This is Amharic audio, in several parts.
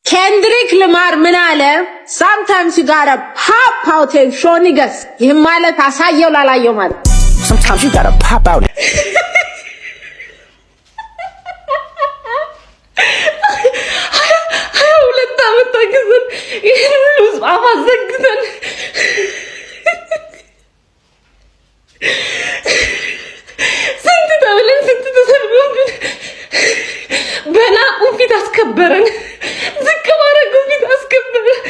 Kendrick Lamar ምን አለ? Sometimes you gotta pop out and show niggas. ይህ ማለት አሳየው ላላየው ማለት. Sometimes you gotta pop out. ሁለት ዓመት ታገዘን ይሄን ሁሉ አፋዘግተን ስንት ተብለን ስንት ተሰብለን በናቁ ፊት አስከበረን ዝቅ ማረጉ ፊት አስከበረን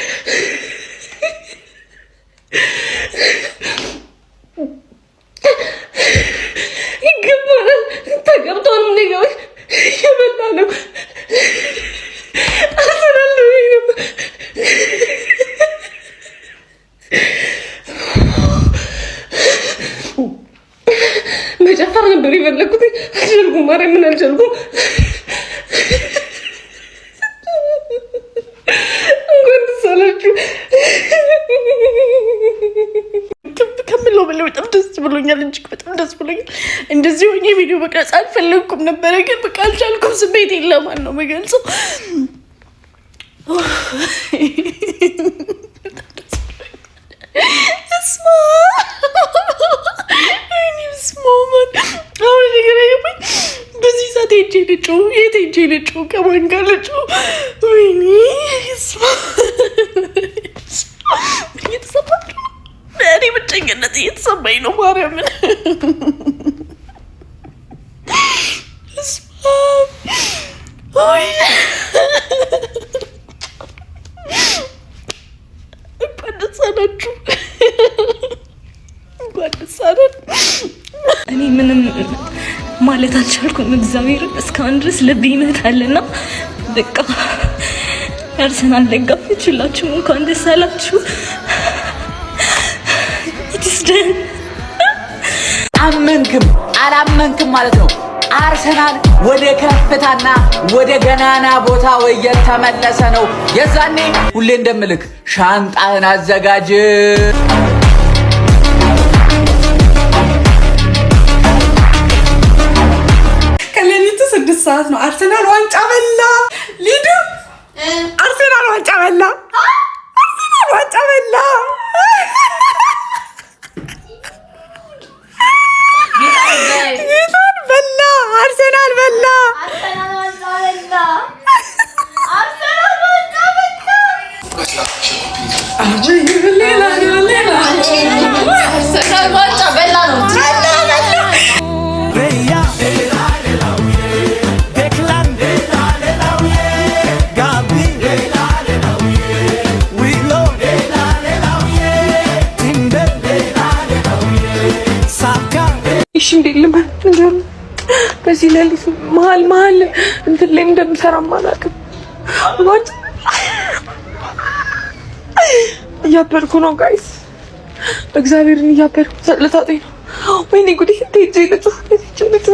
ይገባል ተገብቶን ነው የበላ ነው መጨፈር ነበር የፈለኩት አልቻልኩም ማርያምን አልቻልኩም እንኳን ሰላችሁ ከምለው በለው በጣም ደስ ብሎኛል እንጂ በጣም ደስ ብሎኛል እንደዚህ ሆኜ ቪዲዮ መቅረጽ አልፈለኩም ነበር ግን በቃ አልቻልኩም ስሜት የለማን ነው መገልጸው ከማን ጋር ልጩ ወይኔ እኔ ብቸኝነት እየተሰማኝ ነው ማርያምን እኔ ምንም ማለት አልቻልኩም እግዚአብሔር እስካሁን ድረስ ልብ ይመታልና በቃ አርሰናል ደጋፊዎች ሁላችሁም እንኳን ደስ አላችሁ ኢትስደን አመንክም አላመንክም ማለት ነው አርሰናል ወደ ከፍታና ወደ ገናና ቦታ እየተመለሰ ነው የዛኔ ሁሌ እንደምልክ ሻንጣን አዘጋጅ ሰዓት ነው አርሰናል ዋንጫ በላ ሊዱ አርሰናል ዋንጫ በላ አርሰናል ዋንጫ በላ ይታን በላ አርሰናል በላ አርሰናል ዋንጫ በላ አርሰናል ዋንጫ በላ አርሰናል ዋንጫ በላ ነው እሺ እንደለም ነገር በዚህ ሌሊት መሀል እንትን ላይ እንደምሰራ ማላውቅም ወጥ እያበርኩ ነው ጋይስ እግዚአብሔርን እያበርኩ ለታጠኝ ነው ወይኔ ጉዴ ተይጄ ልጩ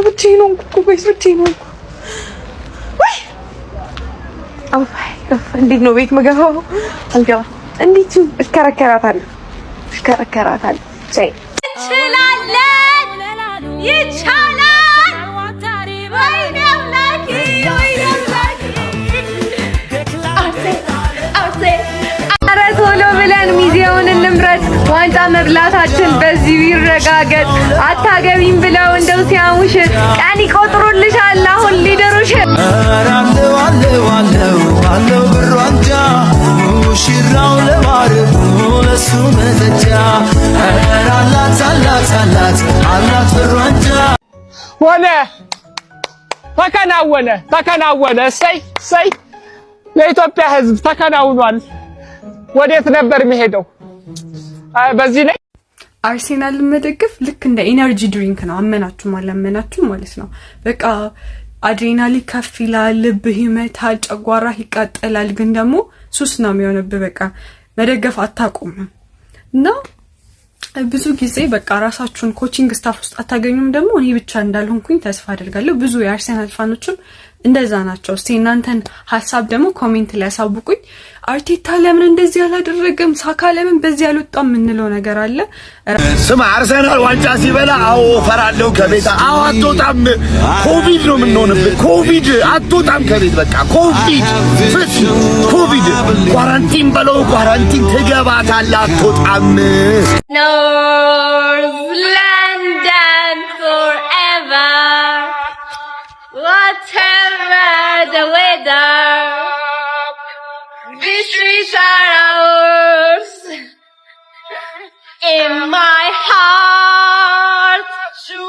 ብቻዬን ነው እኮ ጋይስ ብቻዬን ነው ወይ አባይ እንዴት ነው ቤት መገባው አልገባም እንዴት እከራከራታለሁ ይቻላል ወይኔ አምላኬ ኧረ ቶሎ ብለን ሚዜውን እንምረጥ ዋንጫ መብላታችን በዚህ ይረጋገጥ አታገቢም ብለው እንደው ሲያሙሽ ቀን ይቆጥሩልሻል አሁን ሊደሩሽ አለው ብር ዋንጫ ሙሽራው ለማረፍ ለሱ መተቻ አላት ብር ዋንጫ ሆነ ተከናወነ እሰይ ለኢትዮጵያ ሕዝብ ተከናውኗል ወዴት ነበር የሚሄደው በዚህ ላይ አርሰናልን መደገፍ ልክ እንደ ኢነርጂ ድሪንክ ነው አመናችሁም አላመናችሁም ማለት ነው በቃ አድሬናሊ ከፍ ይላል ልብህ ይመታል ጨጓራህ ይቃጠላል ግን ደግሞ ሱስ ነው የሚሆነው በቃ መደገፍ አታቆም እና ብዙ ጊዜ በቃ ራሳችሁን ኮቺንግ ስታፍ ውስጥ አታገኙም ደግሞ እኔ ብቻ እንዳልሆንኩኝ ተስፋ አደርጋለሁ ብዙ የአርሰናል ፋኖችም እንደዛ ናቸው እስቲ እናንተን ሐሳብ ደግሞ ኮሜንት ላይ አሳውቁኝ አርቴታ ለምን እንደዚህ ያላደረገም ሳካ ለምን በዚህ ያልወጣም ምንለው ነገር አለ ስማ አርሰናል ዋንጫ ሲበላ አዎ ፈራለው ከቤት አዎ አትወጣም ኮቪድ ነው የምንሆንብህ ኮቪድ አትወጣም ከቤት በቃ ኮቪድ ኳራንቲን በለው ኳራንቲን ትገባታለህ አትወጣም North London forever, whatever the weather, these streets are ours. In my heart,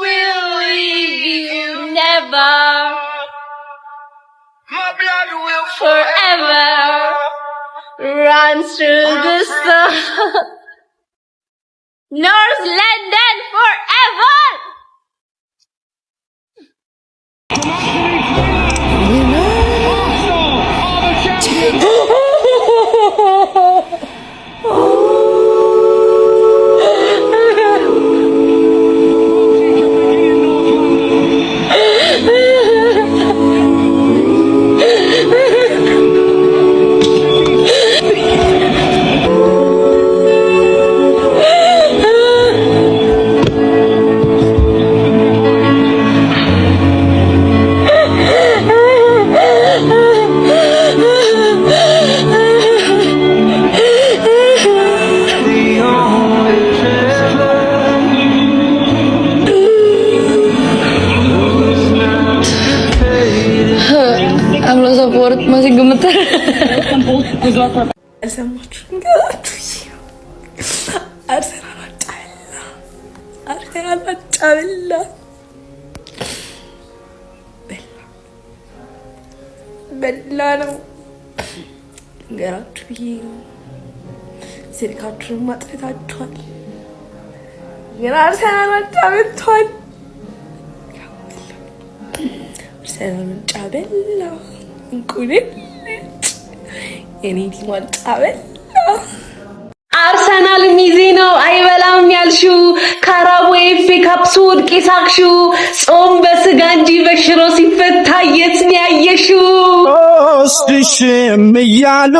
will leave you never. My blood will Forever run through the sun. North London forever. masih gemeter. Arsenal Bella. Bella ነው ገራችሁ ብዬ ነው ስልካችሁን ማጥፋታችኋል። ግን አርሰናል አጫበቷል። አርሰናል አጫበላ እንቁኔ የኔ ቲም አጫበላ አርሰናል ሚዜ ነው አይበላም ያልሽው ካራቦ ኤፍ ካፕ ወድቄ ሳቅሽው ጾም በስጋ እንጂ በሽሮ ሲፈታ የት ነው ያየሽው? ወስድሽም እያሉ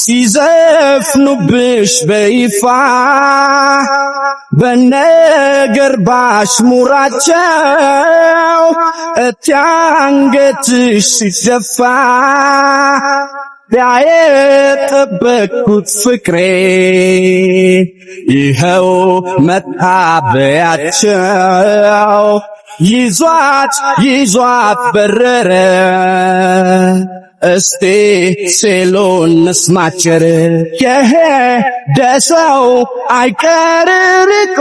ሲዘፍኑብሽ በይፋ በነገር ባሽሙራቸው እቲ አንገትሽ ሲደፋ ያየጠበቅኩት ፍቅሬ ይኸው መታበያቸው ይዟት በረረ እስቲ ሴሎን መስማቸር የሄደ ሰው አይቀር ርቆ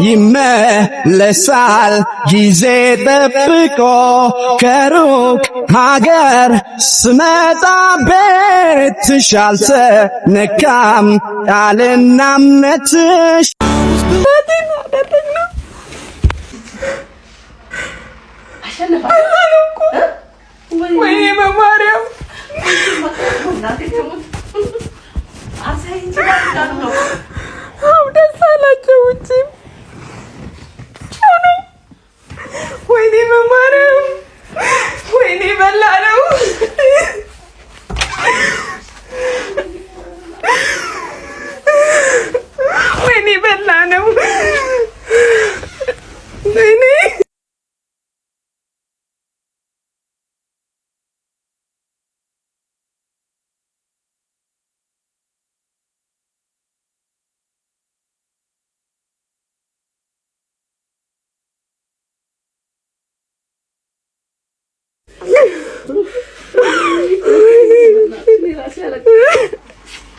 ይመለሳል ጊዜ ጠብቆ ከሩቅ ሀገር ስመጣ ቤትሽ አልተነካም ቃልና እምነትሽ ወይኔ በማርያም ደስ አላቸው ውጪ ወይኔ በማርያም ወይኔ በላ ነው ወይኔ በላ ነው ወይኔ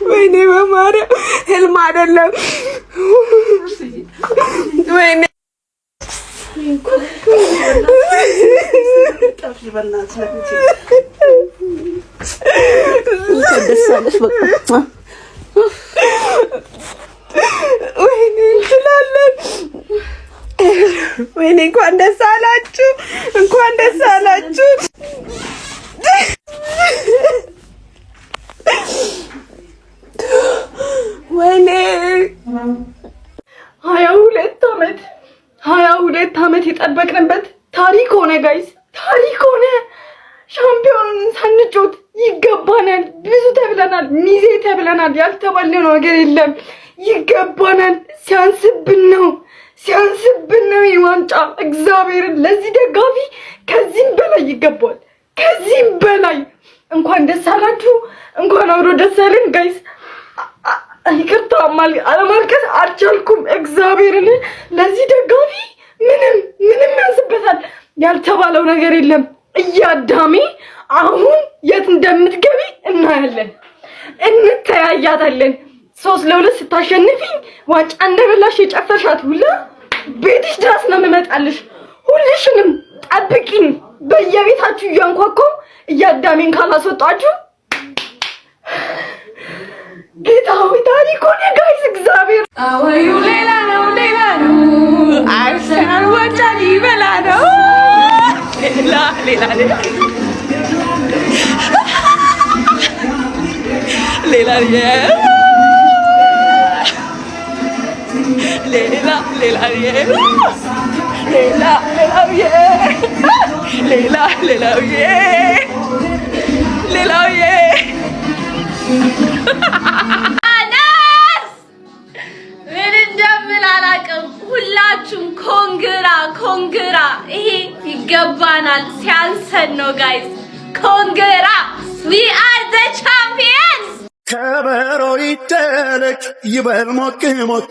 ወይኔ በማርያም ህልም አይደለም ወይኔ ወይኔ እንችላለን ወይኔ እንኳን ደስ አላችሁ እንኳን ደስ አላችሁ ወይኔ 22 ዓመት የጠበቅንበት ታሪክ ሆነ ጋይስ ታሪክ ሆነ ሻምፒዮን ሳንጮት ይገባናል ብዙ ተብለናል ሚዜ ተብለናል ያልተባለው ነገር የለም ይገባናል ሲያንስብን ነው ይዋንጫ እግዚአብሔርን ለዚህ ደጋፊ ከዚህም በላይ ይገባል ከዚህም በላይ እንኳን ደስ አላችሁ እንኳን አብሮ ደስ አለን ጋይስ ይቅርታ አለማልቀስ አልቻልኩም እግዚአብሔርን ለዚህ ደጋፊ ምንም ያንስበታል ያልተባለው ነገር የለም እያዳሜ አሁን የት እንደምትገቢ እናያለን እንተያያታለን 3-2 ስታሸንፊኝ ዋንጫ እንደበላሽ የጨፈርሻት ሁላ ቤትሽ ድረስ ነው የምመጣልሽ ሁልሽንም ጠብቂኝ በየቤታችሁ እያንኳኳው እያዳሜን ካላስወጣችሁ ጌታዊ ታሪክ ሆነ ጋይስ እግዚአብሔር አወዩ ሌላ ነው አርሰናል ዋንጫ ሊበላ ነው ሌላ ሁላችሁም ኮንግራ ይሄ ይገባናል ሲያንሰን ነው ጋይስ ኮንግራ we are the champions ከበሮ ይደለቅ ይበል ሞቅ ሞቅ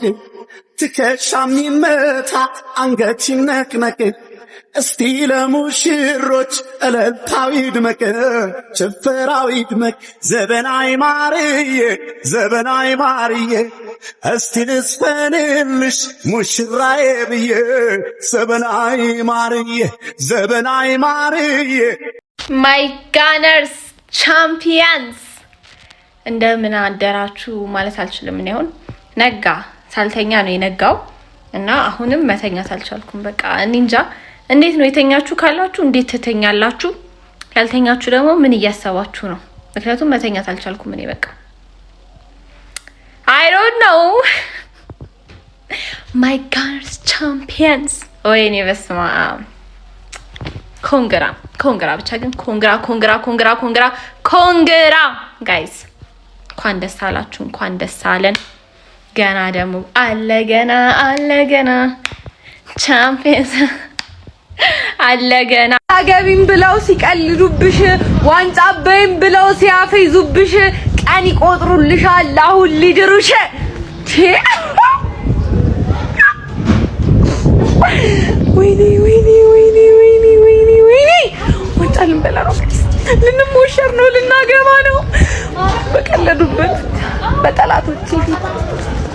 ትከሻም ይመታ አንገት ይነቅነቅ እስቲ ለሙሽሮች እልልታው ይድመቅ ጭፈራው ይድመቅ ዘበናይ ማርዬ እስቲ ልስፈንልሽ ሙሽራዬ ብዬ ዘበናይ ማርዬ my gunners champions እንደምን አደራችሁ ማለት አልችልም እኔ አሁን ነጋ ሳልተኛ ነው የነጋው እና አሁንም መተኛት አልቻልኩም በቃ እንጃ እንዴት ነው የተኛችሁ ካላችሁ እንዴት ተተኛላችሁ ያልተኛችሁ ደግሞ ምን እያሰባችሁ ነው ምክንያቱም መተኛት አልቻልኩም እኔ በቃ I don't know my gunners champions ወይኔ በስማ ኮንግራ ብቻ ግን ኮንግራ ጋይስ እንኳን ደስ አላችሁ እንኳን ደስ አለን ገና ደግሞ አለ ገና ቻምፒየንስ አለ ገና አገቢም ብለው ሲቀልዱብሽ ዋንጫ በይም ብለው ሲያፈይዙብሽ ቀን ይቆጥሩልሻል አሁን ሊድሩሽ ወይኔ ዋንጫ ልንበላ ነው ልንሞሸር ነው ልናገባ ነው በቀለዱበት በጠላቶቼ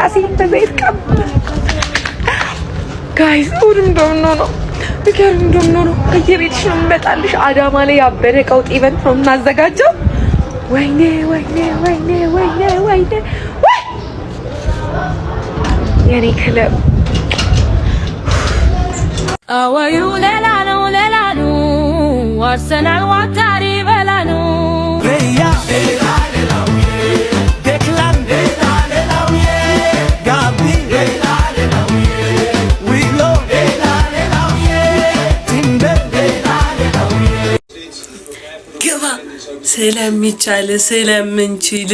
አሲን በዘይት ቀብ ጋይስ ሁሉም ነው ከየቤትሽ ነው የምመጣልሽ አዳማ ላይ ያበደ ቀውጥ ኢቨንት ነው እናዘጋጀው ወይኔ የኔ ክለብ አወዩ ሌላ ነው አርሰናል ዋንጫ ሊበላ ነው ስለሚቻል ስለምንችል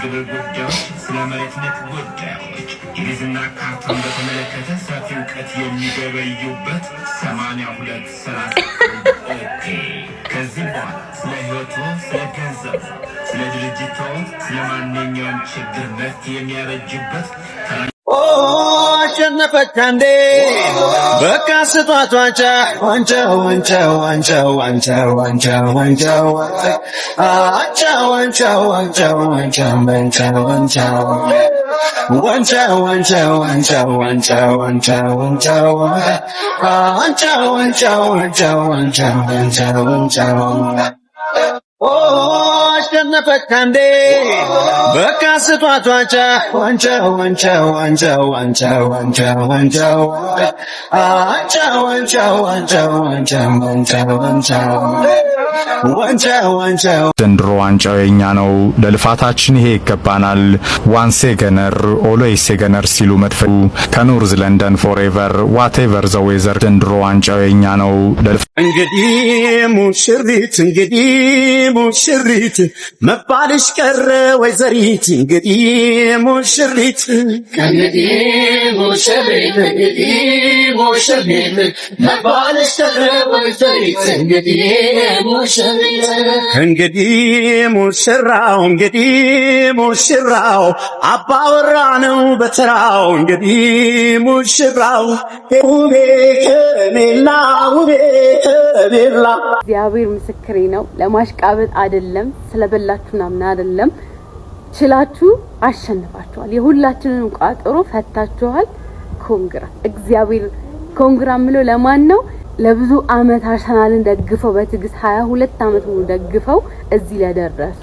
ግብር ጉዳዮች ስለ መሬትነት ጉዳዮች የሊዝና ካርታን በተመለከተ ሰፊ እውቀት የሚገበዩበት 8231 ከዚህ በኋላ ስለ ህይወቶ ስለ ገንዘብ ስለ ድርጅቶ ስለ ማንኛውም ችግር መፍትሄ የሚያበጁበት አሸነፈች አንዴ በቃ ስጧት አሸነፈች አንዴ በቃ ስጧት ዋንጫው ዋንጫው ዘንድሮ ዋንጫው የኛ ነው ለልፋታችን ይሄ ይገባናል ዋንስ ገነር ኦልዌይስ ገነር ሲሉ መድፈሩ ከኖርዝ ለንደን ፎሬቨር ዋቴቨር ዘ ዌዘር ዘንድሮ ዋንጫው የኛ ነው እንግዲህ ሙሽሪት መባልሽ ቀረ ወይዘሪት እንግዲህ ሙሽሪት እንግዲህ ሙሽራው አባወራ ነው በተራው እንግዲህ ሙሽራው ውቤ ከረሜላ እግዚአብሔር ምስክሬ ነው። ለማሽቃበጥ አይደለም፣ ስለበላችሁ ምናምን አይደለም። ችላችሁ አሸንፋችኋል። የሁላችንን ቋጥሮ ፈታችኋል። ኮንግራ እግዚአብሔር ኮንግራ ምሎ ለማን ነው? ለብዙ አመት አርሰናልን ደግፈው በትግስት 22 አመት ሙሉ ደግፈው እዚህ ለደረሱ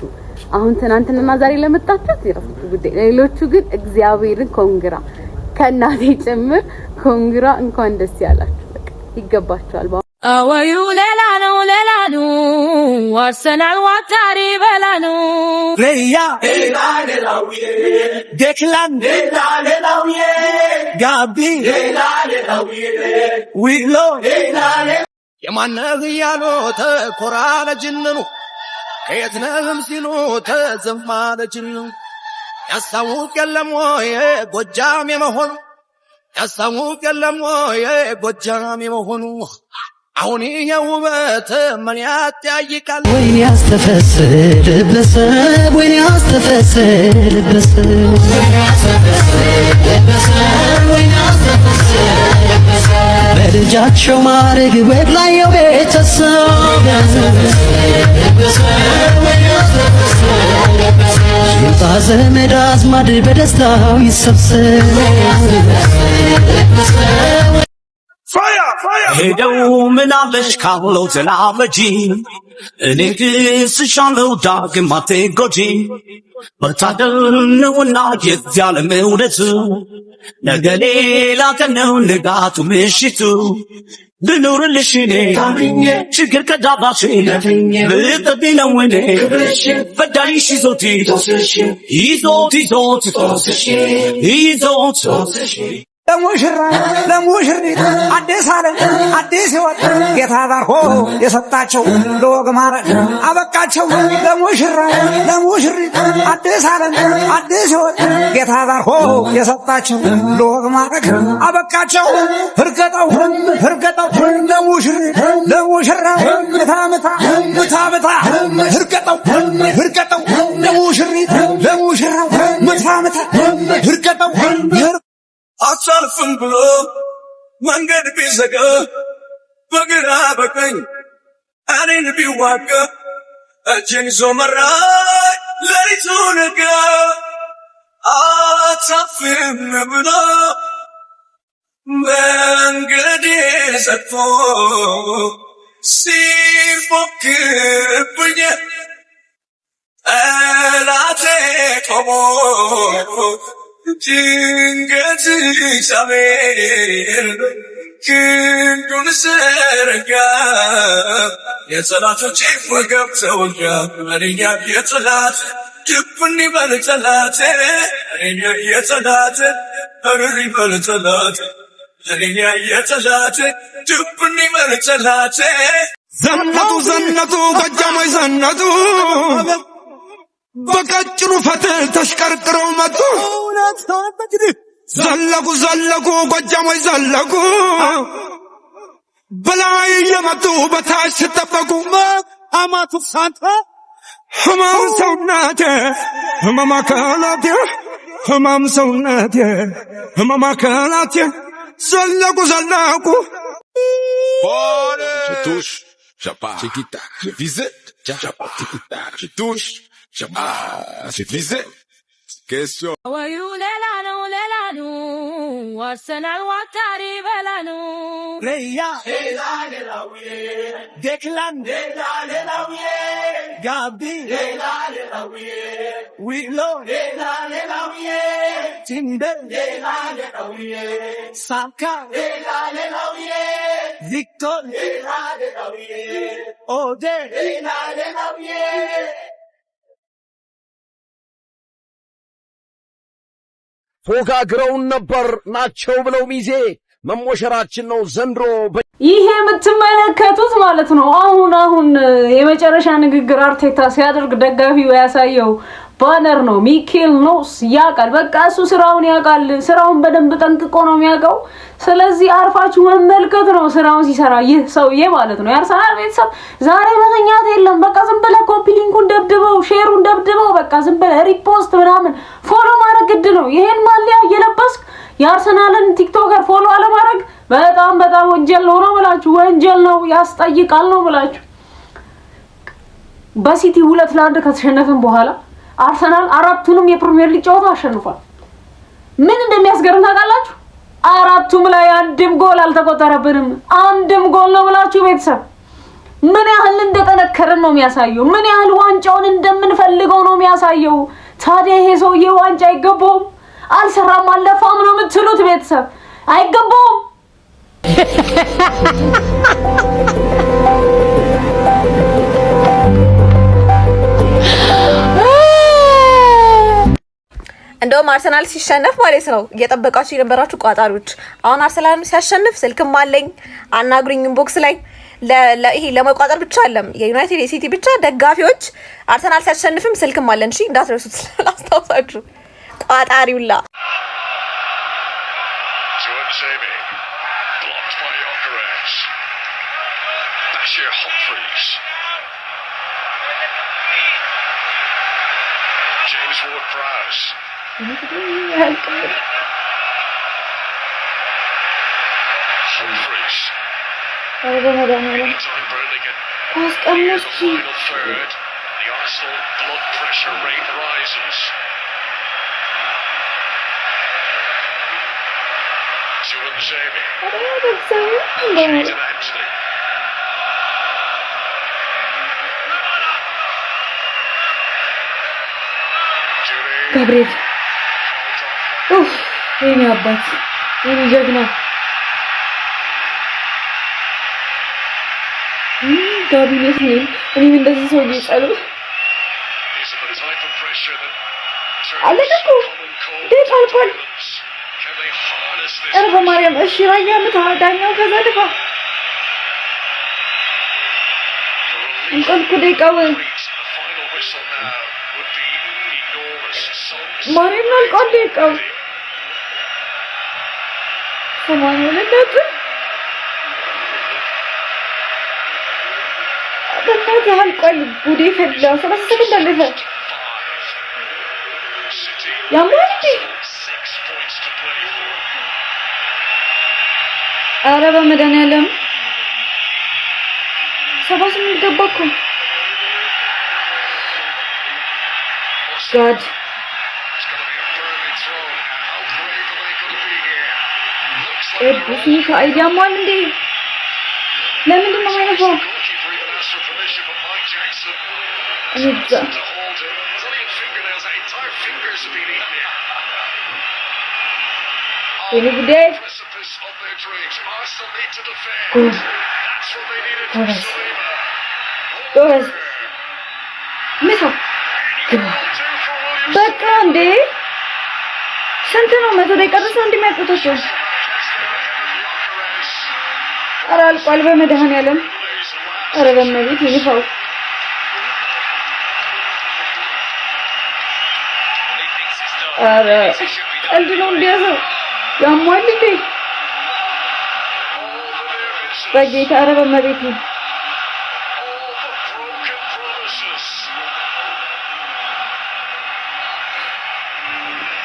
አሁን ትናንትና ዛሬ ለመጣችሁት የራሳችሁ ጉዳይ። ሌሎቹ ግን እግዚአብሔርን ኮንግራ ከናቴ ጭምር ኮንግራ እንኳን ደስ ያላችሁ። በቃ ይገባችኋል። አወዩ ሌላ ነው አርሰናል ዋታሪ በላ ነው ሌያ ሌላውዬ ዴክላን ሌላውዬ ጋቢ ሌላውዬ ዊሎ የማነህ እያሉ ተኮራ ለጅንኑ ከየት ነህም ሲሉ ተዘማ ለጅንኑ ያስታውቅ የለም ወይ ጎጃም የመሆኑ ያስታውቅ የለም ወይ ጎጃም የመሆኑ አሁን የውበት ምን ያጠያይቃል ወይኔ አስተፈስል ብለሰብ ወይኔ አስተፈስል ብለሰብ በልጃቸው ማረግ ወድላየው ቤተሰብ ይምጣ ዘመድ አዝማድ በደስታው ይሰብሰብ ሄደው ምናለሽ ካለው ዘላበጂ እኔ ግስሻለው ዳግም አትጎጂ መታደል ነውና የዚያለም እውነቱ ነገ ሌላ ቀን ነው ንጋቱ ምሽቱ ልኑርልሽ እኔ ችግር ከዳባሽ ልጠቢ ነው እኔ በዳይሽ ይዞት ለሙሽሪት አዲስ ዓለም አዲስ ሕይወት ጌታ ባርኮ የሰጣቸው ለወግ ማረግ አበቃቸው። ለሙሽሪት አዲስ ዓለም አዲስ ሕይወት ጌታ ባርኮ የሰጣቸው ለወግ ማረግ አበቃቸው። እርገጠው ለሙሽራው ምታ እርገጠው ለሙሽራው ምታ እርገጠው አሳልፍም ብሎ መንገድ ቢዘጋ በግራ በቀኝ እኔን ቢዋጋ እጄን ይዞ መራኝ ሌሊቱ ነጋ አታፍም ብሎ መንገድ ዘግቶ ሲፎክርብኝ ጠላቴ ቆሞ ድንገት እግዚአብሔር ክንዱን ዘረጋ የጠላቶቼ ወገብ ተወጋ እኔኛ የጠላት ድብን ይበል ጠላቴ እኔኛ የጠላት እርር ይበል ጠላቴ እኔኛ የጠላት ድብን ይበል ጠላቴ ዘነቱ ጎጃሞች ዘነቱ በቀጭኑ ፈትል ተሽቀርቅረው መጡ ዘለቁ ጎጃሞች ዘለቁ በላይ የመጡ በታች ሲጠበቁ አማቱ ሳንተ ህማም ሰውነቴ ህማም አካላቴ ህማም ሰውነቴ ህማም አካላቴ ዘለቁ Je touche, j'appars, je guitare, je visite, j'appars, je touche, j'appars, je visite. Question. አወዩ ሌላ ነው አርሰናል ዋታሪ በላ ነው ሌያ ሌላውዬ ዴክላን ሌላውዬ ጋቢ ሌላውዬ ዊሎ ሌላውዬ ቲንደር ሌላውዬ ሳካ ሌላውዬ Victor, Ode, ፎካግረውን ነበር ናቸው ብለው ሚዜ መሞሸራችን ነው ዘንድሮ። ይሄ የምትመለከቱት ማለት ነው አሁን የመጨረሻ ንግግር አርቴታ ሲያደርግ ደጋፊው ያሳየው ባነር ነው። ሚኬል ኖስ ያቃል፣ በቃ እሱ ስራውን ያቃል፣ ስራውን በደንብ ጠንቅቆ ነው የሚያውቀው። ስለዚህ አርፋችሁ መመልከት ነው ስራውን ሲሰራ ይህ ሰውዬ ማለት ነው። የአርሰናል ቤተሰብ ዛሬ መተኛት የለም። በቃ ዝም ብለህ ኮፒ ሊንኩን ደብድበው፣ ሼሩን ደብድበው፣ በቃ ዝም ብለህ ሪፖስት ምናምን ፎሎ ማድረግ ግድ ነው። ይሄን ማሊያ እየለበስክ የአርሰናልን ቲክቶከር ፎሎ አለማድረግ በጣም ወንጀል ነው ብላችሁ፣ ወንጀል ነው ያስጠይቃል ነው ብላችሁ። በሲቲ 2-1 ከተሸነፈን በኋላ አርሰናል 4ቱንም የፕሪሚየር ሊግ ጨዋታ አሸንፏል። ምን እንደሚያስገርም ታውቃላችሁ? 4ቱም ላይ አንድም ጎል አልተቆጠረብንም። አንድም ጎል ነው ብላችሁ ቤተሰብ ምን ያህል እንደተነከረን ነው የሚያሳየው። ምን ያህል ዋንጫውን እንደምንፈልገው ነው የሚያሳየው። ታዲያ ይሄ ሰውዬ ዋንጫ አይገባውም? አልሰራም አለፋም ነው የምትሉት ቤተሰብ? አይገባውም። እንደውም አርሰናል ሲሸነፍ ማለት ነው እየጠበቃችሁ የነበራችሁ ቋጣሪዎች፣ አሁን አርሰናል ሲያሸንፍ ስልክም አለኝ አናግሩኝ ኢንቦክስ ላይ ይሄ ለመቋጠር ብቻ አይደለም የዩናይትድ የሲቲ ብቻ ደጋፊዎች አርሰናል ሲያሸንፍም ስልክም አለን። እሺ እንዳትረሱት ላስታውሳችሁ ቋጣሪውላ James Ward-Prowse. Humphreys. Meantime, Burnley get near the final third. The Arsenal blood pressure rate rises. To Nzemi. Straight to Anthony. Gabriel. Yeni abat. Yeni jagna. Gabriel değil. Benim እንደዚህ ሰው ይጻሉ. አለቀቁ ደስ አልቋል። እርቦ ማርያም እሺ ራያ ምታዳኛው ከዘልፋ እንቆልኩ ደቂቃው ማርያም አልቋል ደቂቃው ሰማንያ ሁለት በእናትህ አልቋል። ጉዴ ፈላ 30 ሰከንድ አለፈ። ያማንዲ ኧረ በመድኃኒዓለም 78 ገባ እኮ ጋድ ቅዱስ ሚካኤል ያሟል እንዴ? ለምንድን ነው የማይነፋው? እንጃ የኔ ጉዳይ ጎበዝ ምታ በቃ እንዴ ስንት ነው? 100 ደቂቃ ድረስ እንደሚያቆጣቸው ኧረ አልቋል በመድኃኒዓለም ኧረ በመቤት ይፋው ኧረ ቀልድ ነው እንዲያዘው ያሟል እንዴ በጌታ ኧረ በመቤት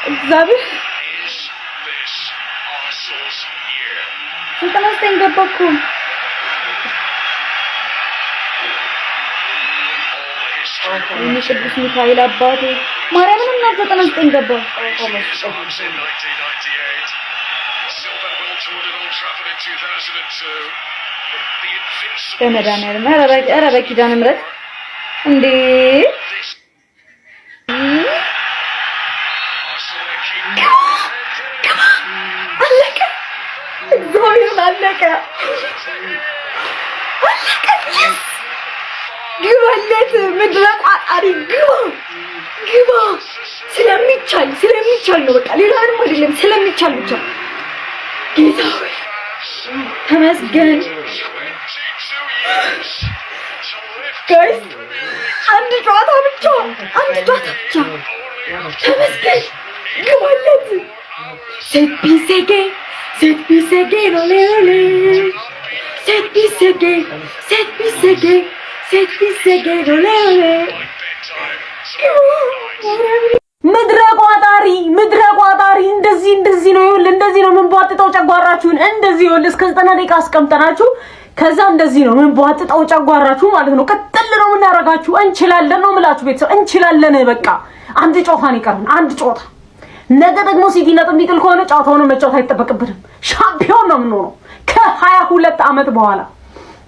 እግዚአብሔር 99 ገባ እኮ ቅዱስ ሚካኤል አባቴ ማርያምን እና 99 ገባ። በመድኃኒዓለም ኧረ በኪዳነ ምሕረት እንዴ አለቀ። እግዚአብሔር አለቀ። ግባለት ምድረ ቋጣሪ ግባ ስለሚቻል ነው በቃ ሌላ ምንም አይደለም ስለሚቻል ብቻ ጌታ ሆይ ተመስገን ጋይስ አንድ ጨዋታ ብቻ ተመስገን ግባለት Cette pisse gay, olé olé. Cette pisse gay, olé olé. ምድረ ቋጣሪ እንደዚህ ነው ይሁን እንደዚህ ነው ምን ቧጥጠው ጨጓራችሁን እንደዚህ ይሁን እስከ 90 ደቂቃ አስቀምጠናችሁ ከዛ እንደዚህ ነው ምን ቧጥጠው ጨጓራችሁ ማለት ነው ቀጥል ነው እናረጋችሁ እንችላለን ነው ምላችሁ ቤተሰብ እንችላለን በቃ አንድ ጨዋታን ይቀርም አንድ ጨዋታ ነገ ደግሞ ሲቲ ነጥብ ቢጥል ከሆነ ጨዋታውን መጫወት አይተበቅብንም ሻምፒዮን ነው የምንሆነው ከ22 አመት በኋላ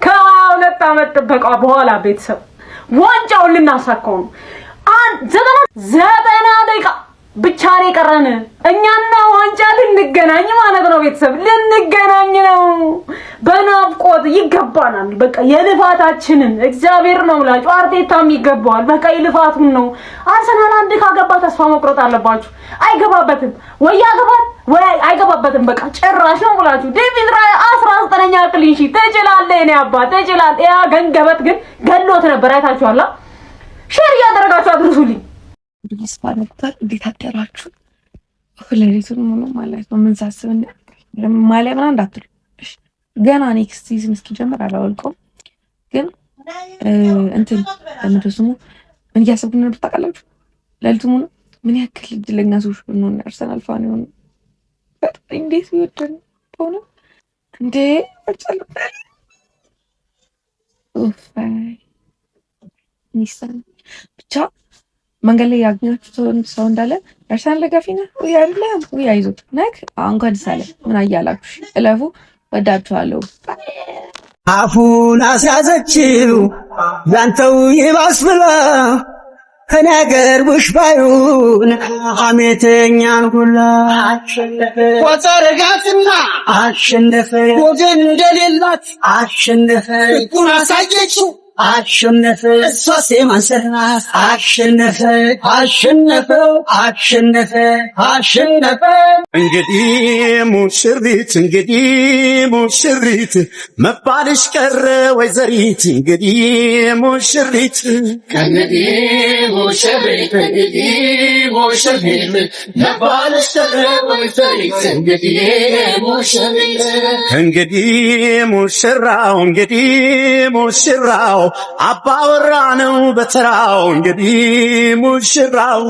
ከ22 አመት ጥበቃ በኋላ ቤተሰብ ዋንጫውን ልናሳካው ነው 90 ደቂቃ ብቻ ነው የቀረን እኛና ዋንጫ ልንገናኝ ማለት ነው ቤተሰብ ልንገናኝ ነው በናፍቆት ይገባናል በቃ የልፋታችንን እግዚአብሔር ነው ብላችሁ አርቴታም ይገባዋል በቃ የልፋቱን ነው አርሰናል አንድ ካገባ ተስፋ መቁረጥ አለባችሁ አይገባበትም ወይ ያገባል ወይ አይገባበትም በቃ ጭራሽ ነው ብላችሁ ዴቪድ ራያ 19ኛ ክሊንሺ ተጀላለ እኔ አባት ተጀላለ ያ ገንገበት ግን ገሎት ነበር አይታችኋላ ሼር ያደረጋችሁ አድርሱልኝ ስፓ ነበር እንዴት አደራችሁ ሁለቱን ሙሉ ማለት ነው ምን ሳስብና ማለት ነው እንዳትሉ ገና ኔክስት ሲዝን እስኪጀምር አላወልቀውም ግን እንትን እንደሱሙ ምን ያሰብኩኝ ነበር ታውቃላችሁ ለልቱ ሙሉ ምን ያክል እድለኛ ሰዎች ነው አርሰናል ፋን ነው በጣም እንዴት ይወደን ሆነ እንዴ ወጣለበት ኒሳን ብቻ መንገድ ላይ ያገኛችሁ ሰው እንዳለ አርሰናል ደጋፊ ነህ ወይ አይደለም ወይ አይዞት ነክ እንኳን ሳለ ምን አያላችሁ እለፉ ወዳችኋለሁ አፉን አስያዘችው ያንተው ይባስ ብላ ከነገር ውሽባዩን ሐሜተኛን ሁላ ወጣረጋትና አሸነፈ ወገን እንደሌላት አሸነፈ ቁና ሳይጨው አሸነፈ እሷስ የማንሰርናት አሸነፈ እንግዲህ ሙሽሪት መባልሽ ቀረ ወይዘሪት እንግዲህ ሙሽሪት እንግዲህ ሙሽራው አባወራ ነው በተራው እንግዲህ ሙሽራው